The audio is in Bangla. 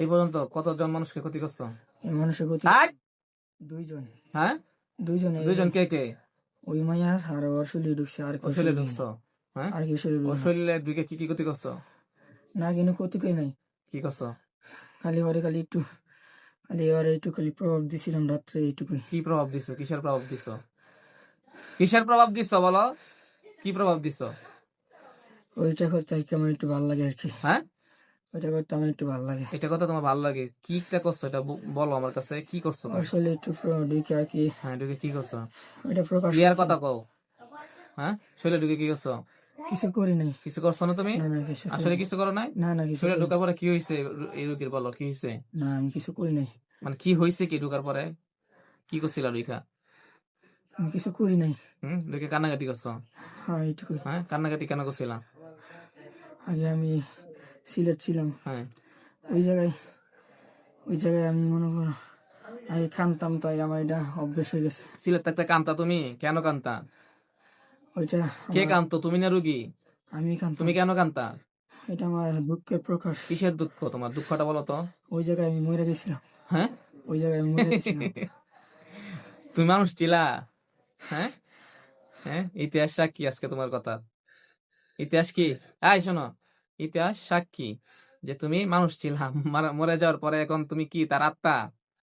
এই পর্যন্ত কতজন মানুষকে ক্ষতি করছো? এই মানুষের ক্ষতি হাট! 2 জন। হ্যাঁ, 2 জন। দুইজন কে কে? ওই মাইয়ার আর ওর শরীরে ঢুকছে, আর কেউ অশৈলে শরীরে ঢুকছো? হ্যাঁ, আর কেউ শরীরে ঢুকে না। অশৈলে ঢুকে কি কি ক্ষতি করছো? না কিন্তু ক্ষতি কই নাই, কি করছো? খালি একটু খালি প্রভাব দিছিলাম রাত্রে, এইটুকুই। কি প্রভাব দিছো? কিসের প্রভাব দিছো? কিসের প্রভাব দিছো বলো? কি প্রভাব দিছো? ওইটা করতে আর কি আমার একটু ভালো লাগে আর কি, হ্যাঁ, ওইটা করতে আমার একটু ভালো লাগে। এটা কথা তোমার ভালো লাগে? কিটা করছো এটা বলো আমার কাছে, কি করছো ওর তুমি? শরীরে একটু ঢুকে আর কি, হ্যাঁ, ঢুকে কি করছো? ওইটা প্রকাশ ক্লিয়ার করছি। কথা কও। হ্যাঁ, শরীরে ঢুকে কি করছো? কিছু করি নাই। কিছু করছো না তুমি? না না কিছু করি আসলে নাই। কিছু করো নাই? না না কিছু শরীরে করি নাই। ঢোকার পরে কি হয়েছে? এই রোগীর বলো কি হয়েছে? না আমি কিছু করি নাই। মানে কি হয়েছে? কি ঢোকার পরে কি করছিল রেখা? আমি কিছু করি নাই। ঢুকে কান্নাকাটি করছো? হ্যাঁ এইটুকুই। হ্যাঁ, কান্নাকাটি কেন করছিলাম? আগে আমি সিলেট ছিলাম, হ্যাঁ, ওই জায়গায় আমি মনে করো আগে কানতাম, তাই আমার এটা অভ্যেস হয়ে গেছে। সিলেট থাকতে কান্তা তুমি? কেন কান্তা? ওইটা কে আমার, কানতো? তুমি না রুগী? আমি তুমি কানতাম। কেন কান্তা? এটা আমার দুঃখের প্রকাশ। কিসের দুঃখ তোমার? দুঃখটা বলো তো। ওই জায়গায় আমি মরে গেছিলাম, হ্যাঁ, ওই জায়গায় আমি মরে গেছিলাম। তুমি মানুষ ছিলা? হ্যাঁ, হ্যাঁ, ইতিহাস সাক্ষী আজকে তোমার কথা। ইতিহাস কি? শোনো, ইতিহাস সাক্ষী যে তুমি মানুষ ছিলা, মরে যাওয়ার পরে এখন তুমি কি তার আত্মা?